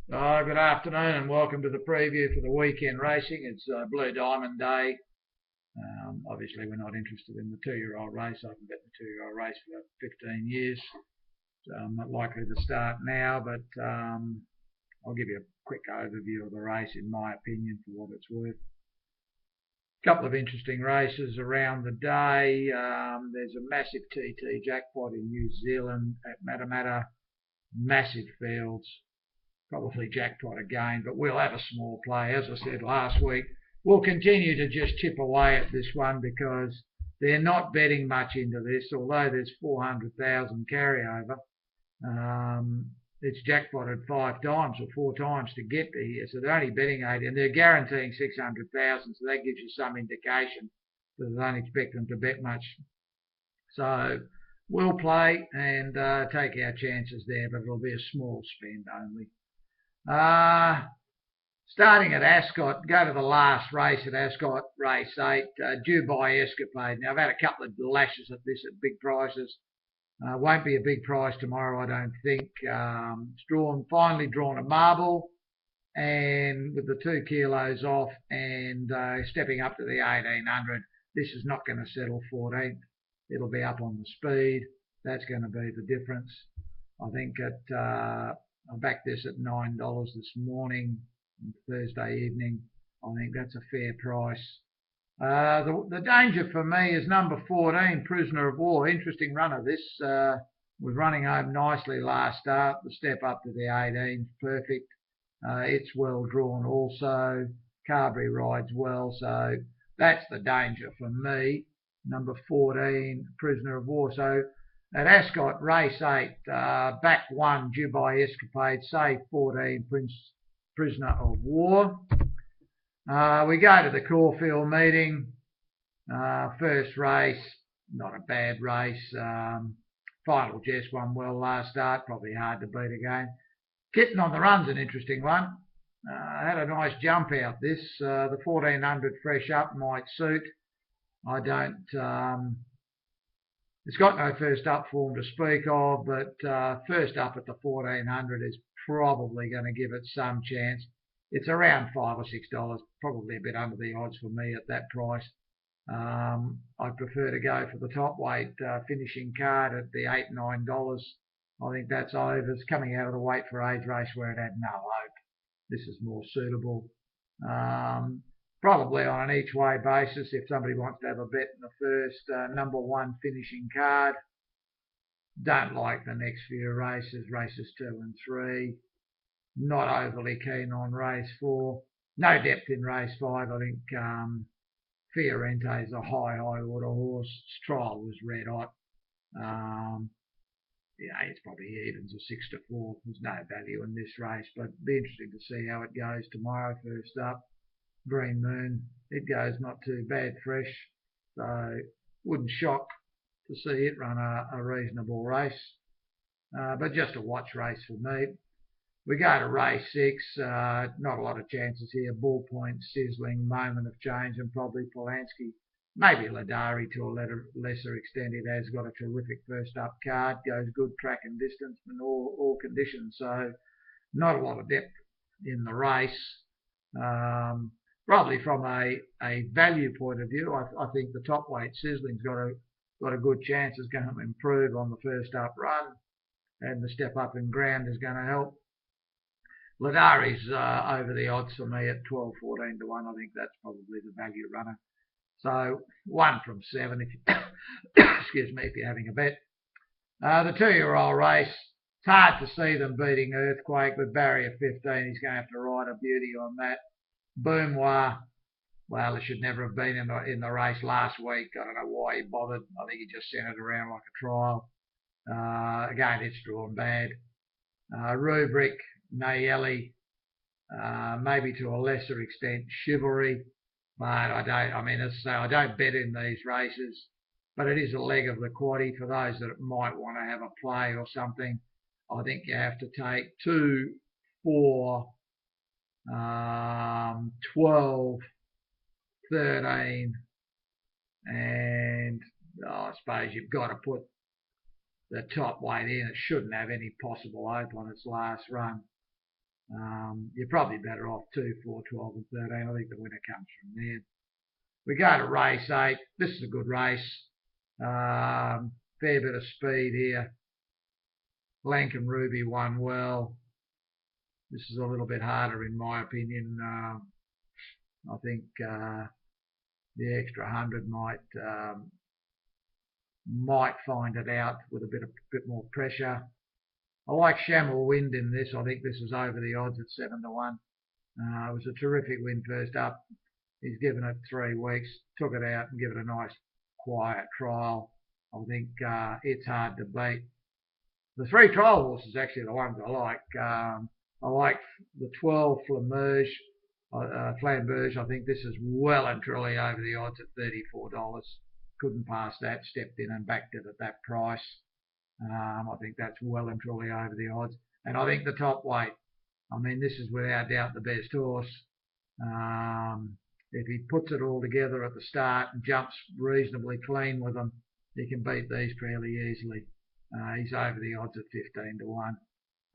Good afternoon and welcome to the preview for the weekend racing. It's Blue Diamond Day. Obviously, we're not interested in the two-year-old race. I haven't bet the two-year-old race for 15 years. So I'm not likely to start now, but I'll give you a quick overview of the race in my opinion for what it's worth. A couple of interesting races around the day. There's a massive TT jackpot in New Zealand at Matamata. Massive fields. Probably jackpot again, but we'll have a small play. As I said last week, we'll continue to just chip away at this one because they're not betting much into this, although there's 400,000 carryover. It's jackpotted 5 times or 4 times to get to here, so they're only betting 80, and they're guaranteeing 600,000, so that gives you some indication that they don't expect them to bet much. So we'll play and take our chances there, but it'll be a small spend only. Starting at Ascot, go to the last race at Ascot, race 8, Dubai Escapade. Now, I've had a couple of lashes at this at big prices. Won't be a big price tomorrow, I don't think. It's finally drawn a marble, and with the 2 kilos off and stepping up to the 1800, this is not going to settle 14th. It'll be up on the speed. That's going to be the difference. I think I backed this at $9 this morning, Thursday evening. I think that's a fair price. The danger for me is number 14, Prisoner of War. Interesting runner. This was running home nicely last start. The step up to the 18's perfect. It's well drawn also. Carberry rides well, so that's the danger for me. Number 14, Prisoner of War. So at Ascot, race 8, back 1, Dubai Escapade, save 14, Prisoner of War. We go to the Caulfield meeting. First race, not a bad race. Final Jess won well last start, probably hard to beat again. Kitten on the Run's an interesting one. Had a nice jump out this. The 1400 fresh up might suit. I don't... It's got no first up form to speak of, but first up at the 1400 is probably going to give it some chance. It's around $5 or $6, probably a bit under the odds for me at that price. I'd prefer to go for the top weight finishing card at the $8, $9. I think that's overs coming out of the weight for age race where it had no hope. This is more suitable. Probably on an each way basis if somebody wants to have a bet in the first number 1 finishing card. Don't like the next few races, races 2 and 3. Not overly keen on race 4. No depth in race 5. I think Fiorente is a high order horse. Trial was red hot. It's probably evens or 6 to 4. There's no value in this race, but it'll be interesting to see how it goes tomorrow. First up, Green Moon. It goes not too bad fresh, so wouldn't shock to see it run a reasonable race, but just a watch race for me. We go to race 6, not a lot of chances here. Bull Point, Sizzling, Moment of Change, and probably Polanski. Maybe Ladari to a lesser extent. It has got a terrific first up card, goes good track and distance in all conditions, so not a lot of depth in the race. Probably from a value point of view, I think the top weight Sizzling's got a good chance. Is going to improve on the first up run, and the step up in ground is going to help. Ladari's over the odds for me at 12, 14 to 1. I think that's probably the value runner. So 1 from 7 if you, excuse me, if you're having a bet. The 2-year-old race, it's hard to see them beating Earthquake with barrier 15. He's going to have to ride a beauty on that. Boomois, well, it should never have been in the race last week. I don't know why he bothered. I think he just sent it around like a trial. Again, it's drawn bad. Rubric, Nayeli, maybe to a lesser extent Chivalry, but I don't bet in these races, but it is a leg of the quaddie for those that might want to have a play or something. I think you have to take 2, 4, 12, 13, and I suppose you've got to put the top weight in. It shouldn't have any possible hope on its last run. You're probably better off 2, 4, 12 and 13. I think the winner comes from there. We go to race 8. This is a good race. Fair bit of speed here. Lankan Ruby won well. This is a little bit harder in my opinion. I think the extra 100 might find it out with a bit more pressure. I like Shamel Wind in this. I think this was over the odds at 7 to 1. It was a terrific win first up. He's given it 3 weeks, took it out and given it a nice quiet trial. I think it's hard to beat. The 3 trial horses actually are the ones I like. I like the 12 Flamberge. I think this is well and truly over the odds at $34. Couldn't pass that, stepped in and backed it at that price. I think that's well and truly over the odds. And I think the top weight, I mean, this is without doubt the best horse. If he puts it all together at the start and jumps reasonably clean with them, he can beat these fairly easily. He's over the odds at 15 to 1.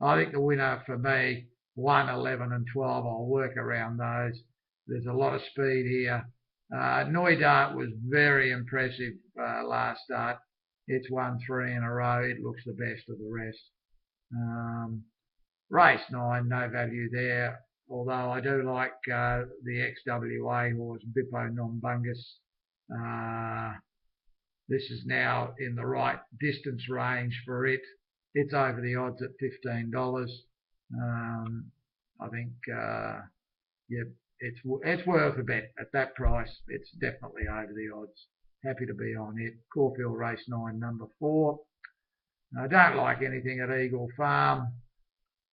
I think the winner for me, 1, 11 and 12, I'll work around those. There's a lot of speed here. Noidart was very impressive last start. It's won 3 in a row. It looks the best of the rest. Race 9, no value there. Although I do like the XWA horse, Bippo Nombungus. This is now in the right distance range for it. It's over the odds at $15. I think, yeah, it's worth a bet at that price. It's definitely over the odds. Happy to be on it. Caulfield Race 9, number 4. I don't like anything at Eagle Farm.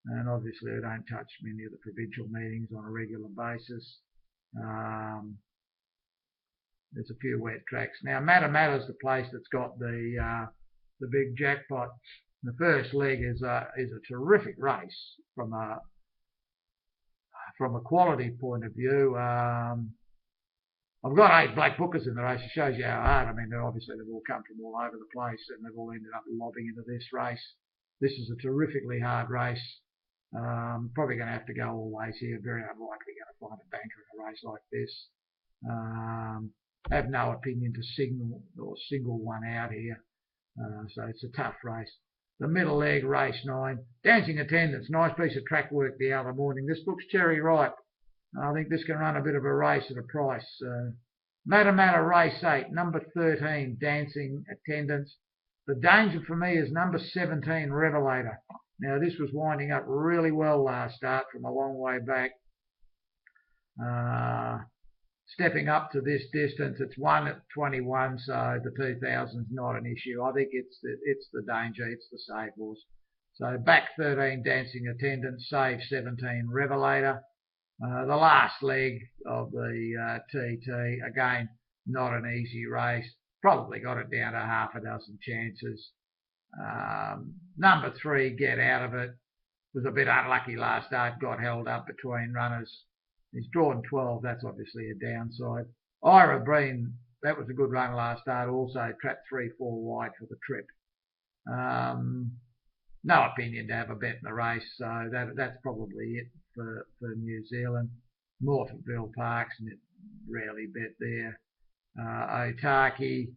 And obviously I don't touch many of the provincial meetings on a regular basis. There's a few wet tracks. Now Matamata's the place that's got the big jackpot. The first leg is a terrific race from a quality point of view. I've got 8 black bookers in the race. It shows you how hard. I mean, obviously they've all come from all over the place and they've all ended up lobbing into this race. This is a terrifically hard race. Probably going to have to go all ways here. Very unlikely going to find a banker in a race like this. I have no opinion to single one out here. So it's a tough race. The middle leg, race 9. Dancing Attendance, nice piece of track work the other morning. This looks cherry ripe. I think this can run a bit of a race at a price. Matamata race 8, number 13, Dancing Attendance. The danger for me is number 17, Revelator. Now this was winding up really well last start from a long way back. Stepping up to this distance, it's 1 at 21, so the 2000's not an issue. I think it's the danger, it's the safe horse. So back 13, Dancing Attendance, save 17, Revelator. The last leg of the TT, again, not an easy race. Probably got it down to half a dozen chances. Number 3, Get Out of It, was a bit unlucky last start, got held up between runners. He's drawn 12, that's obviously a downside. Ira Breen, that was a good run last start, also trapped 3-4 wide for the trip. No opinion to have a bet in the race, so that's probably it for New Zealand. Morphettville Parks, and it rarely bet there. Otaki,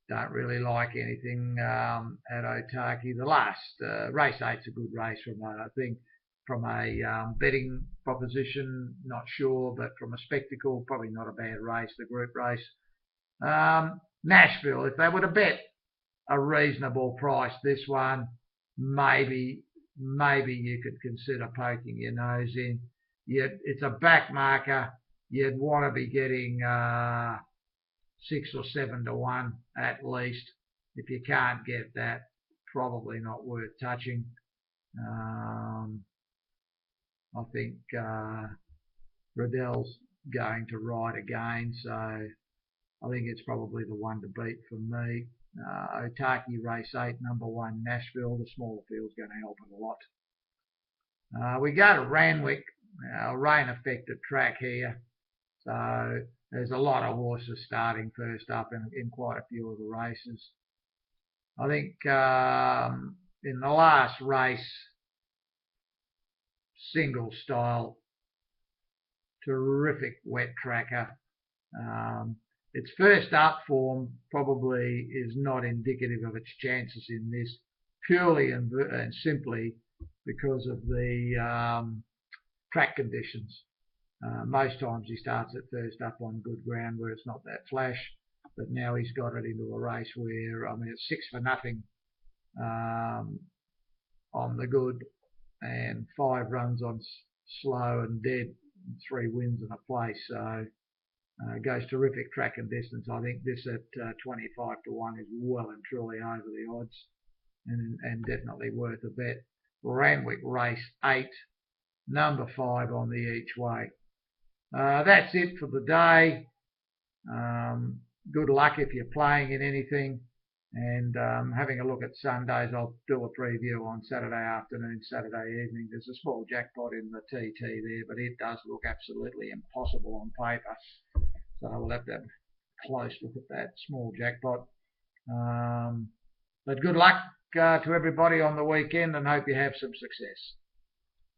don't really like anything at Otaki. The last race 8's a good race from a betting proposition, not sure, but from a spectacle, probably not a bad race, the group race. Nashville, if they were to bet a reasonable price, this one, maybe you could consider poking your nose in. It's a back marker. You'd want to be getting 6 or 7 to 1 at least. If you can't get that, probably not worth touching. I think Riddell's going to ride again, so I think it's probably the one to beat for me. Otaki race 8, number 1, Nashville. The smaller field's going to help it a lot. We go to Randwick, rain affected track here, so there's a lot of horses starting first up in quite a few of the races. I think in the last race, single style, terrific wet tracker. Its first up form probably is not indicative of its chances in this, purely and simply because of the track conditions. Most times he starts at first up on good ground where it's not that flash, but now he's got it into a race where, I mean, it's 6 for nothing on the good, and 5 runs on slow and dead, and 3 wins and a place. So goes terrific track and distance. I think this at 25 to 1 is well and truly over the odds, and definitely worth a bet. Randwick race 8, number 5 on the each way. That's it for the day. Good luck if you're playing in anything, and having a look at Sundays. I'll do a preview on Saturday afternoon, Saturday evening. There's a small jackpot in the TT there, but it does look absolutely impossible on paper. So we'll have to have a close look at that small jackpot. But good luck to everybody on the weekend, and hope you have some success.